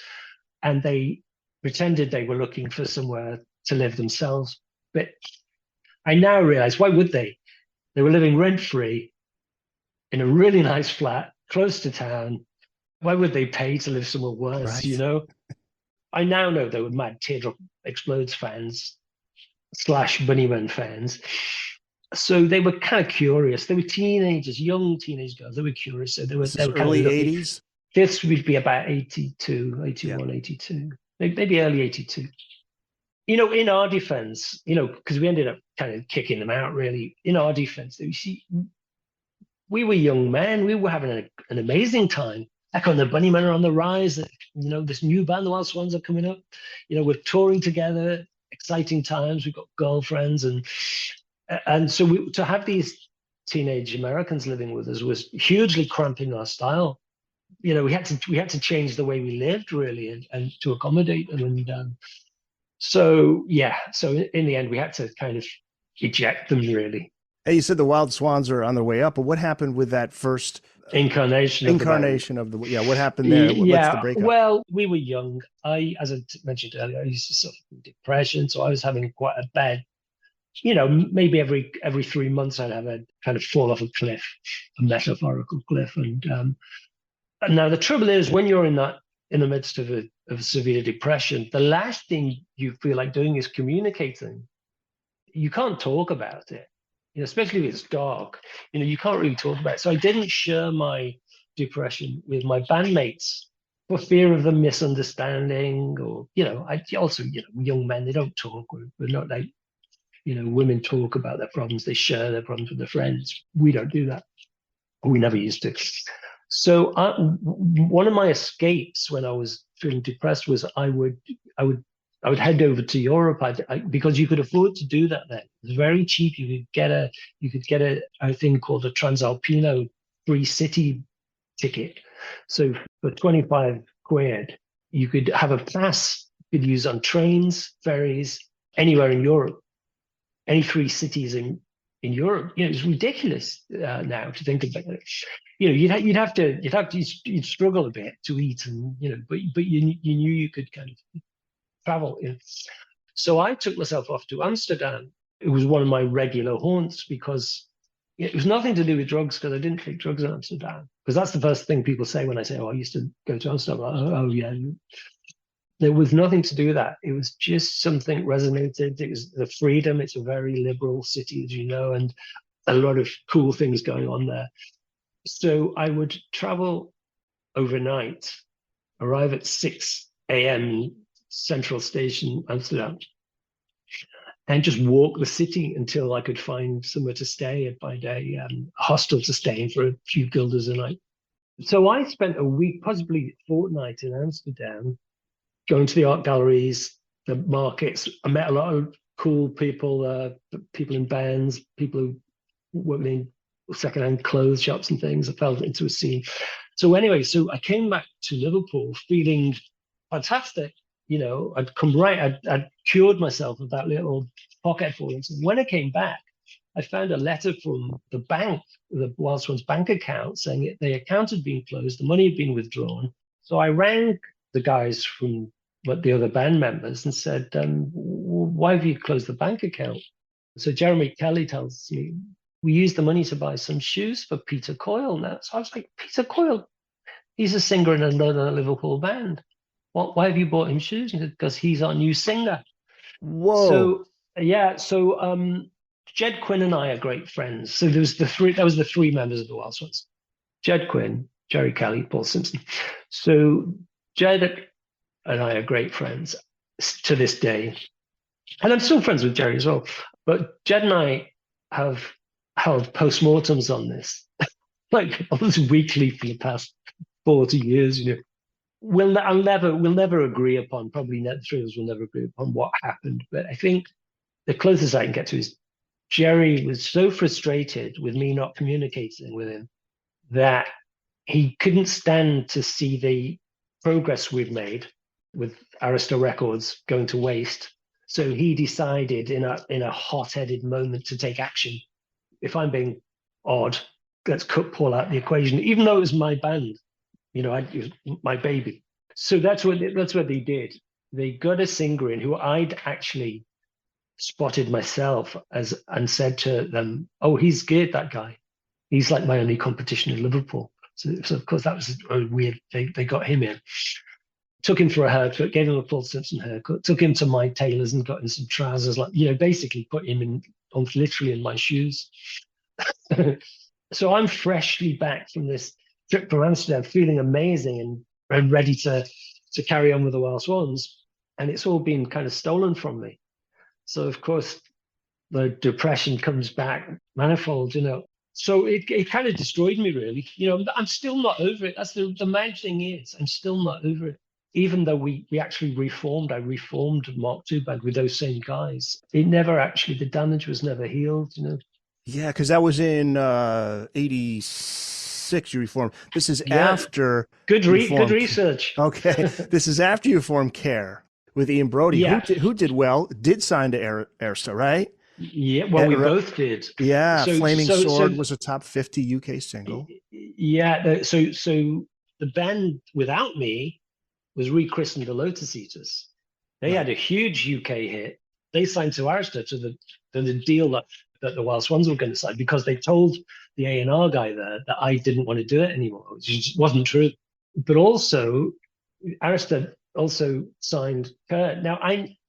And they pretended they were looking for somewhere to live themselves. But I now realize, why would they? They were living rent-free in a really nice flat close to town. Why would they pay to live somewhere worse, Right. I now know they were mad Teardrop Explodes fans / Bunnymen fans. So they were kind of curious. They were teenagers, young teenage girls. They were curious. So they were Early 80s. This would be about 82, 81, 82, maybe early 82. In our defense, because we ended up kind of kicking them out, really. In our defense, you see, we were young men. We were having an amazing time. Echo and the Bunnymen are on the rise. This new band, the Wild Swans, are coming up. We're touring together. Exciting times. We've got girlfriends, and so to have these teenage Americans living with us was hugely cramping our style. We had to change the way we lived, really, and to accommodate them. And so in the end, we had to kind of eject them, really. Hey, you said the Wild Swans are on their way up, but what happened with that first incarnation of the what happened there? What's the breakup? Well, we were young. As I mentioned earlier, I used to suffer from depression, so I was having quite a bad, maybe every 3 months I'd have a kind of fall off a cliff, a metaphorical cliff. And now the trouble is, when you're in the midst of a severe depression, the last thing you feel like doing is communicating. You can't talk about it. Especially if it's dark, you can't really talk about it. So I didn't share my depression with my bandmates for fear of them misunderstanding, or, I also, young men, they don't talk. We're not like, women talk about their problems. They share their problems with their friends. We don't do that. We never used to. So one of my escapes when I was feeling depressed was I would head over to Europe because you could afford to do that then. It was very cheap. You could get a thing called a Transalpino free city ticket. So for 25 quid, you could have a pass you could use on trains, ferries, anywhere in Europe, any 3 cities in Europe. It's ridiculous now to think about it. You'd struggle a bit to eat, and but you knew you could kind of travel. So I took myself off to Amsterdam. It was one of my regular haunts because it was nothing to do with drugs, because I didn't take drugs in Amsterdam. Because that's the first thing people say when I say, I used to go to Amsterdam. Like, oh yeah. There was nothing to do with that. It was just something resonated. It was the freedom. It's a very liberal city, as you know, and a lot of cool things going on there. So I would travel overnight, arrive at 6 a.m. Central Station, Amsterdam, and just walk the city until I could find somewhere to stay and find a hostel to stay in for a few guilders a night. So I spent a week, possibly a fortnight in Amsterdam, going to the art galleries, the markets. I met a lot of cool people, people in bands, people who worked in secondhand clothes shops and things. I fell into a scene. So anyway, I came back to Liverpool feeling fantastic. I'd come I'd cured myself of that little pocket fall. So when I came back, I found a letter from the bank, the Wild Swans bank account, saying the account had been closed, the money had been withdrawn. So I rang the guys from the other band members and said, why have you closed the bank account? So Jeremy Kelly tells me, we used the money to buy some shoes for Peter Coyle now. So I was like, Peter Coyle? He's a singer in another Liverpool band. Why have you bought him shoes? Because he's our new singer. Whoa. So Jed Quinn and I are great friends. So that was the 3 members of the Wild Swans. Jed Quinn, Jerry Kelly, Paul Simpson. So Jed and I are great friends to this day. And I'm still friends with Jerry as well. But Jed and I have held postmortems on this, like almost weekly for the past 40 years, We'll never agree upon, probably the 3 of us will never agree upon what happened. But I think the closest I can get to is Jerry was so frustrated with me not communicating with him that he couldn't stand to see the progress we'd made with Arista Records going to waste. So he decided in a hot-headed moment to take action. if I'm being odd, let's cut Paul out the equation, even though it was my band, it was my baby. So that's what they did. They got a singer in who I'd actually spotted myself and said to them, "Oh, he's good, that guy. He's like my only competition in Liverpool." So of course that was weird. They got him in, took him for a haircut, gave him a full Simpson haircut, took him to my tailors and got him some trousers, basically put him literally in my shoes. So I'm freshly back from this trip from Amsterdam, feeling amazing and ready to carry on with the Wild Swans, and it's all been kind of stolen from me. So of course the depression comes back manifold, So it kind of destroyed me, really. I'm still not over it. That's the main thing is I'm still not over it. Even though we actually reformed, I reformed Mark II Band with those same guys. It never actually, the damage was never healed, Yeah, because that was in 86 you reformed. This is after. Good research. Okay, this is after you formed Care with Ian Brody, who did well, did sign to Ersta, right? Yeah, well, we both did. Yeah, Flaming Sword was a top 50 UK single. Yeah, so the band without me was rechristened the Lotus Eaters. They had a huge UK hit. They signed to Arista to the deal that the Wild Swans were going to sign, because they told the A&R guy there that I didn't want to do it anymore, which just wasn't true. But also, Arista also signed Kurt. Now,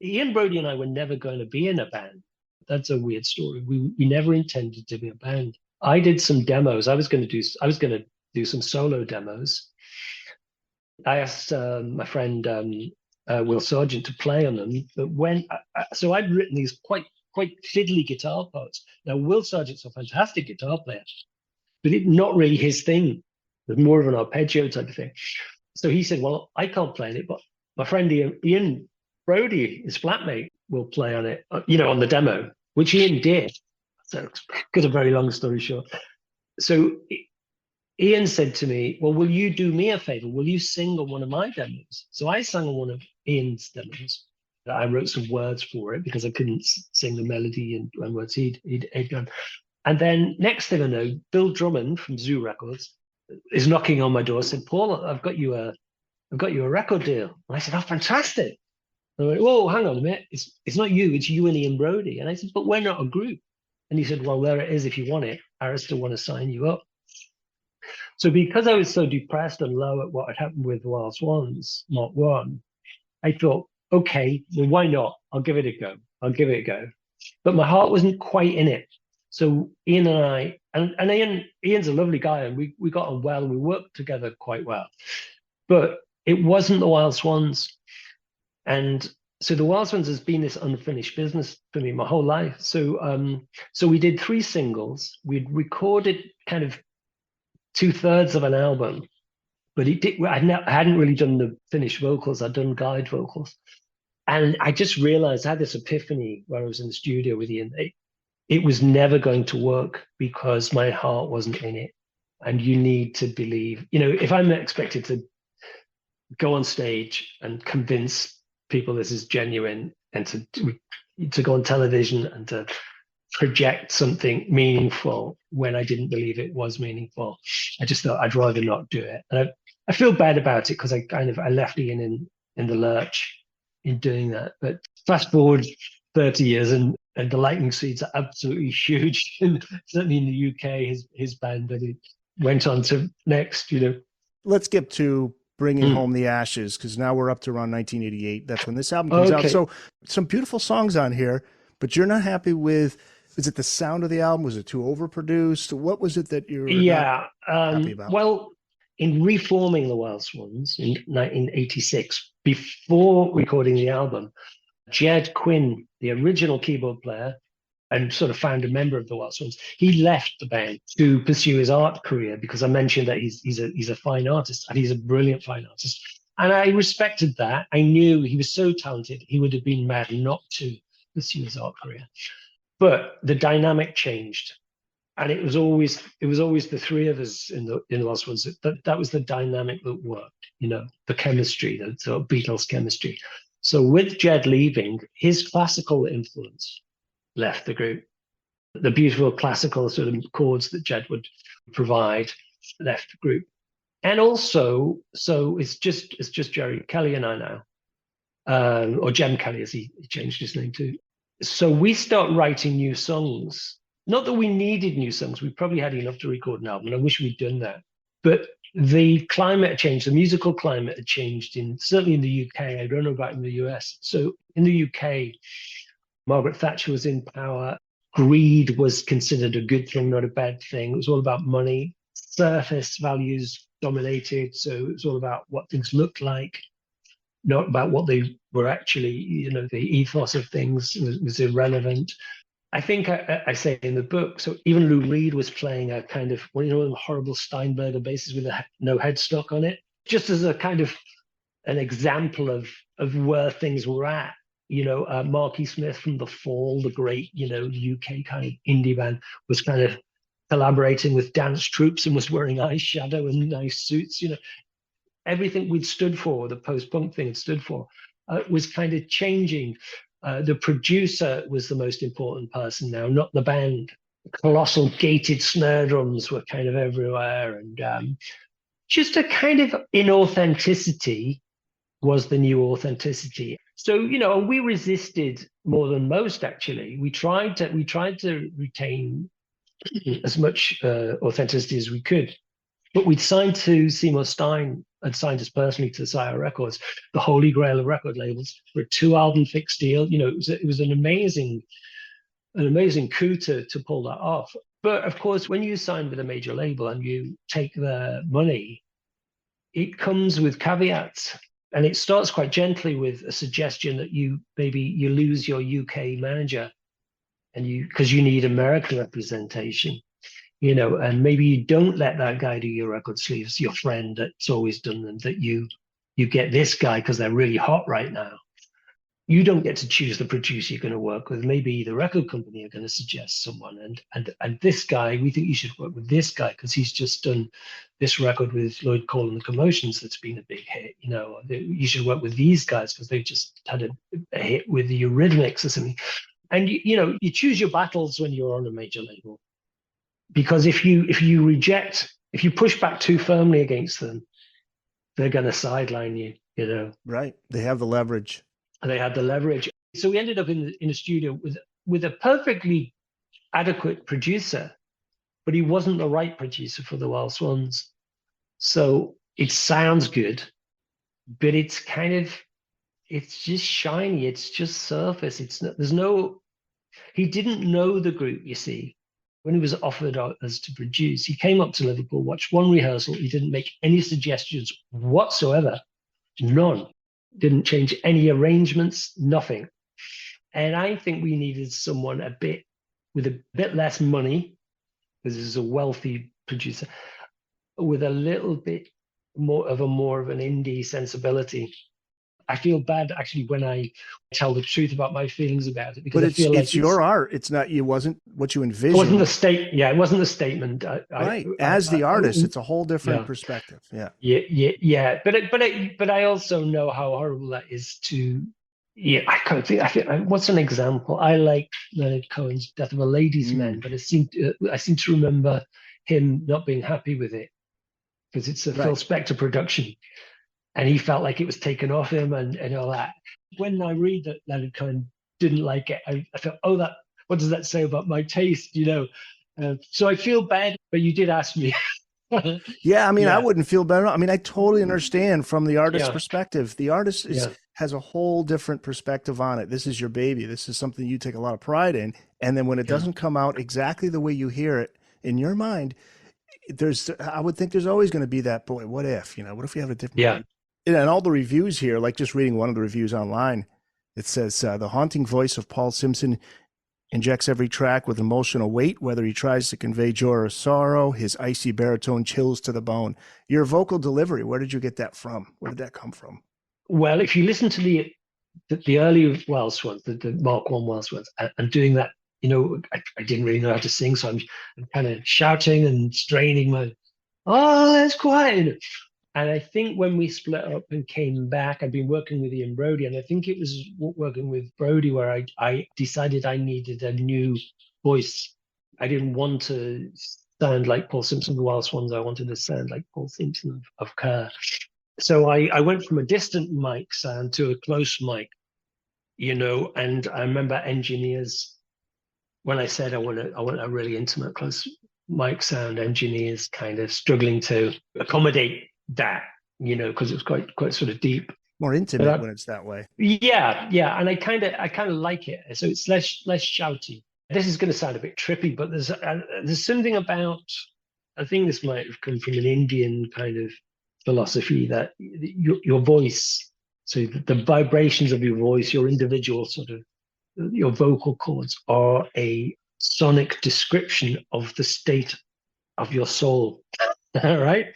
Ian Brody and I were never going to be in a band. That's a weird story. We never intended to be a band. I did some demos. I was going to do some solo demos. I asked my friend Will Sargent to play on them, but so I'd written these quite fiddly guitar parts. Now Will Sargent's a fantastic guitar player, but it's not really his thing. It was more of an arpeggio type of thing. So he said, "Well, I can't play on it, but my friend Ian Brody, his flatmate, will play on it, on the demo," which Ian did. So, got a very long story short. So Ian said to me, "Well, will you do me a favor? Will you sing on one of my demos?" So I sang on one of Ian's demos. I wrote some words for it because I couldn't sing the melody and words he'd done. And then next thing I know, Bill Drummond from Zoo Records is knocking on my door, said, "Paul, I've got you a record deal." And I said, "Oh, fantastic." And I went, "Whoa, hang on a minute. It's not you, it's you and Ian Brody." And I said, "But we're not a group." And he said, "Well, there it is if you want it. I still want to sign you up." So because I was so depressed and low at what had happened with Wild Swans, Mark I, I thought, okay, well, why not? I'll give it a go. But my heart wasn't quite in it. So Ian and I, and Ian's a lovely guy, and we got on well, and we worked together quite well. But it wasn't the Wild Swans. And so the Wild Swans has been this unfinished business for me my whole life. So we did 3 singles. We'd recorded kind of 2/3 of an album, but I hadn't really done the finished vocals. I'd done guide vocals. And I just realized, I had this epiphany where I was in the studio with Ian. It was never going to work because my heart wasn't in it. And you need to believe, if I'm expected to go on stage and convince people this is genuine, and to go on television and to project something meaningful when I didn't believe it was meaningful, I just thought I'd rather not do it. And I feel bad about it because I left Ian in the lurch in doing that. But fast forward 30 years and the Lightning Seeds are absolutely huge, and certainly in the UK, his band that he went on to next, Let's get to Bringing Home the Ashes, because now we're up to around 1988. That's when this album comes out. So some beautiful songs on here, but you're not happy with, is it the sound of the album? Was it too overproduced? What was it that you were not happy about? Well, in reforming the Wild Swans in 1986, before recording the album, Jed Quinn, the original keyboard player and sort of founder member of the Wild Swans, he left the band to pursue his art career, because I mentioned that he's a fine artist, and he's a brilliant fine artist. And I respected that. I knew he was so talented, he would have been mad not to pursue his art career. But the dynamic changed. And it was always the 3 of us in the Wild Swans. That was the dynamic that worked, the chemistry, the sort of Beatles chemistry. So with Jed leaving, his classical influence left the group. the beautiful classical sort of chords that Jed would provide left the group. And also, so it's just Jerry Kelly and I now, or Jem Kelly, as he changed his name to. So we start writing new songs. Not that we needed new songs. We probably had enough to record an album, and I wish we'd done that. But the climate had changed. The musical climate had changed, certainly in the UK. I don't know about in the US. So in the UK, Margaret Thatcher was in power. Greed was considered a good thing, not a bad thing. It was all about money. Surface values dominated. So it was all about what things looked like, not about what they were actually, the ethos of things was irrelevant. I think I say in the book, so even Lou Reed was playing a kind of, the horrible Steinberger basses with no headstock on it, just as a kind of an example of where things were at. Marky Smith from The Fall, the great, UK kind of indie band, was kind of collaborating with dance troupes and was wearing eyeshadow and nice suits. Everything we'd stood for, the post-punk thing had stood for, was kind of changing. The producer was the most important person now, not the band. Colossal gated snare drums were kind of everywhere, and just a kind of inauthenticity was the new authenticity. So, we resisted more than most, actually. We tried to retain as much authenticity as we could. But we'd signed to Seymour Stein and signed us personally to Sire Records, the holy grail of record labels, for a 2-album fixed deal. It was an amazing coup to pull that off. But of course, when you sign with a major label and you take their money, it comes with caveats. And it starts quite gently with a suggestion that you lose your UK manager because you need American representation. And maybe you don't let that guy do your record sleeves, your friend that's always done them, that you get this guy because they're really hot right now. You don't get to choose the producer you're going to work with. Maybe the record company are going to suggest someone. And this guy, we think you should work with this guy because he's just done this record with Lloyd Cole and the Commotions that's been a big hit. You should work with these guys because they just had a hit with the Eurythmics or something. And, you choose your battles when you're on a major label. Because if you push back too firmly against them, they're going to sideline you, Right. They have the leverage. And they had the leverage. So we ended up in a studio with a perfectly adequate producer, but he wasn't the right producer for the Wild Swans. So it sounds good, but it's just shiny. It's just surface. He didn't know the group, you see. When he was offered us to produce, he came up to Liverpool, watched one rehearsal. He didn't make any suggestions whatsoever. None. Didn't change any arrangements, nothing. And I think we needed someone with a bit less money, because this is a wealthy producer, with a little bit more of an indie sensibility. I feel bad actually when I tell the truth about my feelings about it, because I feel like it's your art. It's not, it wasn't what you envisioned. It wasn't it wasn't the statement. Right. As the artist, it's a whole different perspective. Yeah. Yeah. But I also know how horrible that is to. Yeah, I can't think. What's an example? I like Leonard Cohen's Death of a Ladies' Man, but I seem to remember him not being happy with it because it's a Phil Spector production. And he felt like it was taken off him and all that. When I read that Leonard Cohen didn't like it, I thought, what does that say about my taste, So I feel bad, but you did ask me. Yeah, I wouldn't feel better. I totally understand from the artist's perspective. The artist has a whole different perspective on it. This is your baby. This is something you take a lot of pride in. And then when it doesn't come out exactly the way you hear it in your mind, I would think there's always going to be that, boy, what if we have a different And all the reviews here, like just reading one of the reviews online, it says, the haunting voice of Paul Simpson injects every track with emotional weight, whether he tries to convey joy or sorrow. His icy baritone chills to the bone. Your vocal delivery, where did you get that from? Where did that come from? Well, if you listen to the early Wild Swans, the Mark I Wild Swans, and doing that, I didn't really know how to sing, so I'm kind of shouting and straining that's quiet. And I think when we split up and came back, I'd been working with Ian Brody, and I think it was working with Brody where I decided I needed a new voice I didn't want to sound like Paul Simpson of the Wild Swans. I wanted to sound like Paul Simpson of Kerr. So I went from a distant mic sound to a close mic, and I remember engineers, when I said I want a really intimate close mic sound, engineers kind of struggling to accommodate that, because it was quite sort of deep. More intimate when it's that way. Yeah, and I kind of like it. So it's less shouty. This is going to sound a bit trippy, but there's something about, I think this might have come from an Indian kind of philosophy, that your voice, so the vibrations of your voice, your individual sort of, your vocal cords are a sonic description of the state of your soul, right?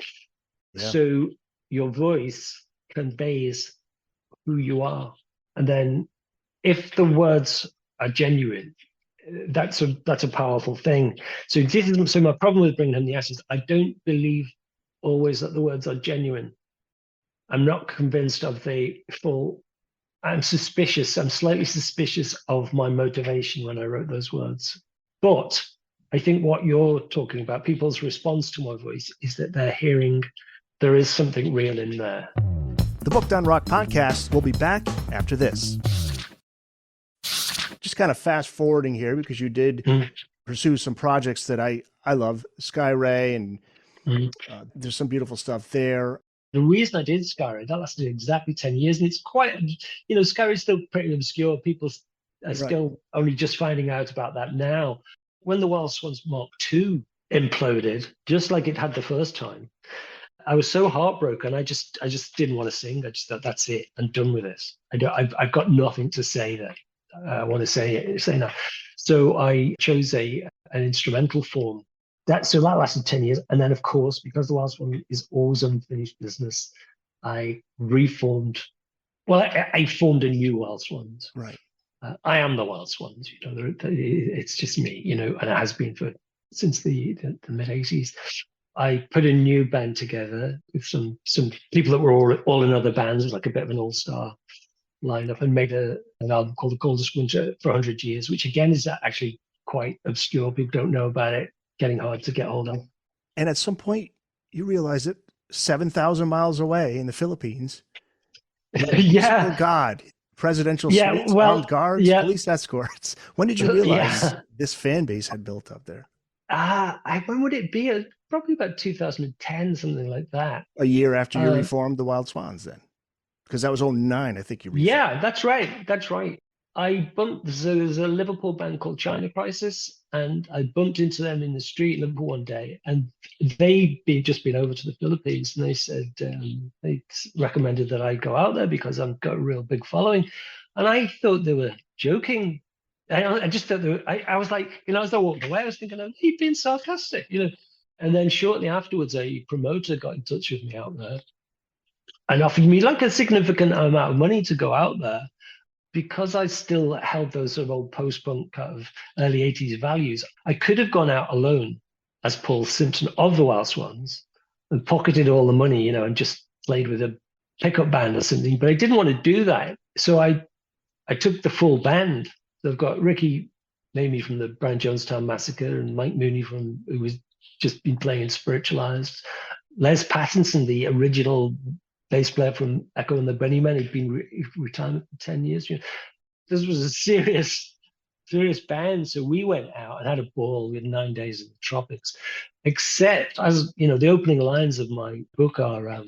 Yeah. So your voice conveys who you are. And then if the words are genuine, that's a powerful thing. So my problem with Bringing Home the Ashes, I don't believe always that the words are genuine. I'm not convinced of the full. I'm slightly suspicious of my motivation when I wrote those words. But I think what you're talking about, people's response to my voice, is that they're hearing there is something real in there. The Booked on Rock podcast will be back after this. Just kind of fast forwarding here, because you did pursue some projects that I love, Sky Ray, and there's some beautiful stuff there. The reason I did Sky Ray, that lasted exactly 10 years, and it's quite, Sky Ray is still pretty obscure. People are still only just finding out about that now. When the Wild Swans Mark II imploded, just like it had the first time, I was so heartbroken. I just didn't want to sing. I just thought, that's it. I'm done with this. I've got nothing to say that I want to say now. So I chose an instrumental form. That lasted 10 years. And then, of course, because the Wild Swan is always unfinished business, I reformed. Well, I formed a new Wild Swans. Right. I am the Wild Swans. It's just me, and it has been since the mid 80s. I put a new band together with some people that were all in other bands. It was like a bit of an all-star lineup, and made an album called The Coldest Winter for 100 Years, which again is actually quite obscure. People don't know about it. Getting hard to get hold of. And at some point, you realize that 7,000 miles away in the Philippines, yeah, God, presidential suites, armed guards, police escorts. When did you realize this fan base had built up there? When would it be? Probably about 2010, something like that. A year after you reformed the Wild Swans, then, because that was 2009, I think you reformed. Yeah, that's right. I bumped. There's a Liverpool band called China Crisis, and I bumped into them in the street in Liverpool one day, and they'd just been over to the Philippines, and they said they recommended that I go out there because I've got a real big following, and I thought they were joking. I just thought I was like, as I walked away, I was thinking, he's being sarcastic, And then shortly afterwards, a promoter got in touch with me out there and offered me like a significant amount of money to go out there, because I still held those sort of old post-punk kind of early 80s values. I could have gone out alone as Paul Simpson of the Wild Swans and pocketed all the money, and just played with a pickup band or something. But I didn't want to do that. So I took the full band. So I've got Ricky Mamie from the Brian Jonestown Massacre, and Mike Mooney who was just been playing Spiritualized. Les Pattinson, the original bass player from Echo and the Bunnymen, had been retired for 10 years. This was a serious band. So we went out and had a ball. We had 9 days in the tropics, except, as the opening lines of my book are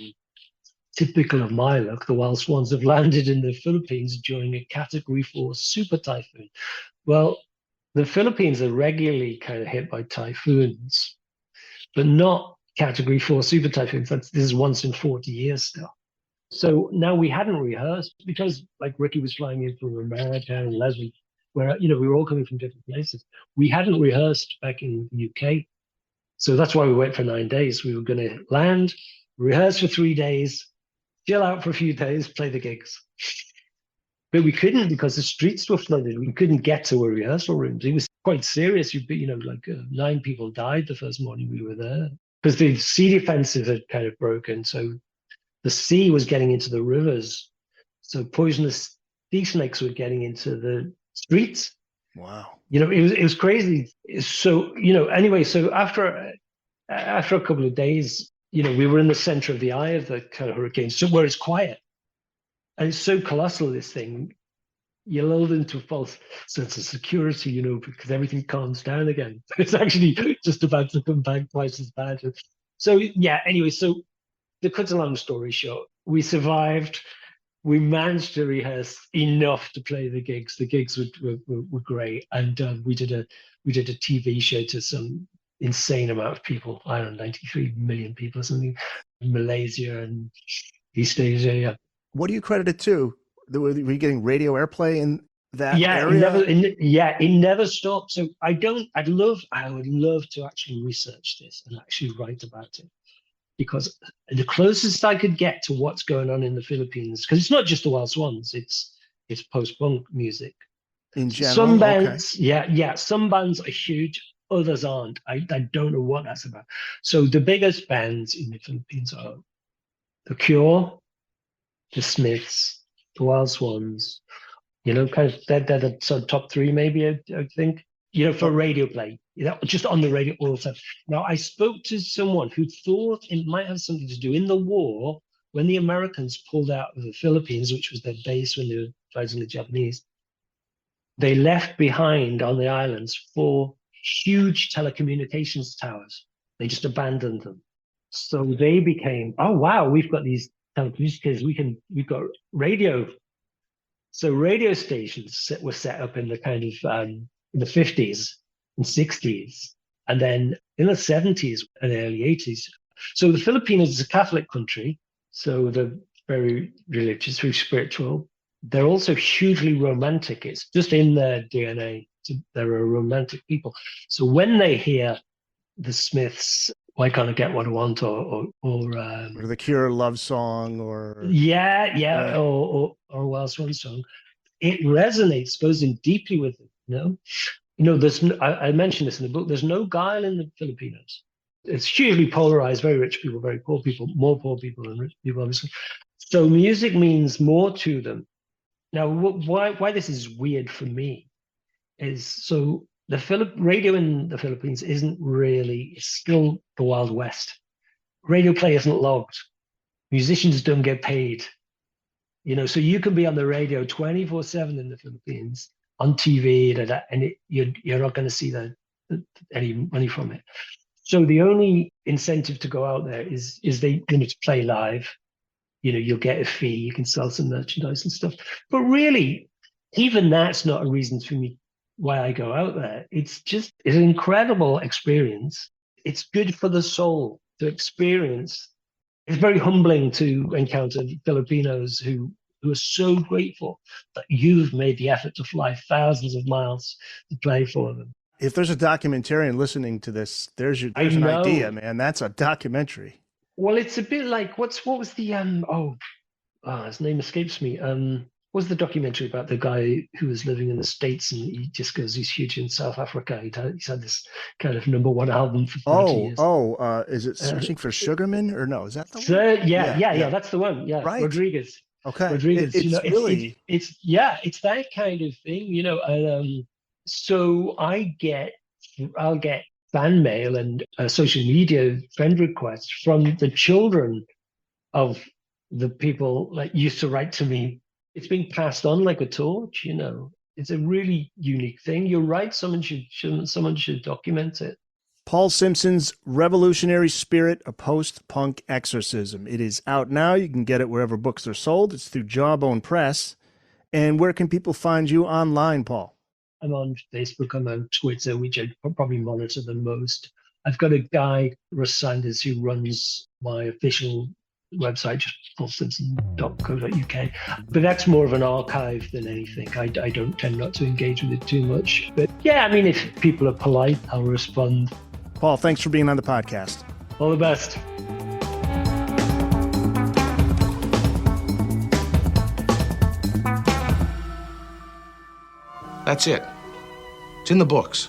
typical of my luck. The Wild Swans have landed in the Philippines during a Category 4 super typhoon. Well, the Philippines are regularly kind of hit by typhoons, but not Category 4 super typhoons. This is once in 40 years still. So now we hadn't rehearsed, because like Ricky was flying in from America and Leslie, where we were all coming from different places. We hadn't rehearsed back in the UK. So that's why we went for 9 days. We were going to land, rehearse for 3 days, chill out for a few days, play the gigs. But we couldn't, because the streets were flooded. We couldn't get to a rehearsal room. It was quite serious. 9 people died the first morning we were there, because the sea defensive had kind of broken. So the sea was getting into the rivers. So poisonous sea snakes were getting into the streets. Wow. It was crazy. So, anyway, so after a couple of days, we were in the center of the eye of the kind of hurricane, so where it's quiet. And it's so colossal, this thing. You're lulled into a false sense of security, because everything calms down again. It's actually just about to come back twice as bad. So, yeah, anyway, so to cut a long story short, we survived. We managed to rehearse enough to play the gigs. The gigs were great. And we did a TV show to some insane amount of people. I don't know, 93 million people or something, in Malaysia and East Asia, yeah. What do you credit it to? Were you getting radio airplay in that area? It never stopped. So I would love to actually research this and actually write about it, because the closest I could get to what's going on in the Philippines, because it's not just the Wild Swans, it's post-punk music. In general, some bands, okay. Some bands are huge, others aren't. I don't know what that's about. So the biggest bands in the Philippines are The Cure, The Smiths, The Wild Swans, kind of they're the sort of top three, maybe, I think, for radio play, just on the radio all the time. Now, I spoke to someone who thought it might have something to do in the war when the Americans pulled out of the Philippines, which was their base when they were fighting the Japanese. They left behind on the islands 4 huge telecommunications towers. They just abandoned them. So they became, oh, wow, we've got these telecommunications, we've got radio. So radio stations were set up in the kind of, in the 50s and 60s, and then in the 70s and early 80s. So the Philippines is a Catholic country, so they're very religious, very spiritual. They're also hugely romantic. It's just in their DNA. They're a romantic people. So when they hear the Smiths, Why Can't I Get What I Want, or the Cure love song, or or Wild Swans song, it resonates, goes in deeply with them. There's I mentioned this in the book. There's no guile in the Filipinos. It's hugely polarized. Very rich people, very poor people, more poor people than rich people, obviously. So music means more to them. Now, why this is weird for me is, so the radio in the Philippines isn't really, it's still the Wild West. Radio play isn't logged. Musicians don't get paid. So you can be on the radio 24/7 in the Philippines, on TV, and you're not going to see any money from it. So the only incentive to go out there is to play live. You'll get a fee, you can sell some merchandise and stuff. But really, even that's not a reason for me why I go out there. It's an incredible experience. It's good for the soul to experience. It's very humbling to encounter Filipinos who are so grateful that you've made the effort to fly thousands of miles to play for them. If there's a documentarian listening to this, there's an idea, man. That's a documentary. Well, it's a bit like, what was the his name escapes me. What was the documentary about the guy who was living in the States and he just goes, he's huge in South Africa. He's had this kind of #1 album for 30 years. Is it Searching for Sugarman, or no? Is that the one? Yeah, that's the one. Yeah, right. Rodriguez. Okay. Rodriguez. It's really, it's that kind of thing, and so I'll get fan mail and social media friend requests from the children of the people that used to write to me. It's being passed on like a torch, It's a really unique thing. You're right. Someone should document it. Paul Simpson's Revolutionary Spirit, A Post-Punk Exorcism. It is out now. You can get it wherever books are sold. It's through Jawbone Press. And where can people find you online, Paul? I'm on Facebook, I'm on Twitter, which I probably monitor the most. I've got a guy, Russ Sanders, who runs my official website, just paulsimpson.co.uk. But that's more of an archive than anything. I don't tend not to engage with it too much. But yeah, if people are polite, I'll respond. Paul, thanks for being on the podcast. All the best. That's it. It's in the books.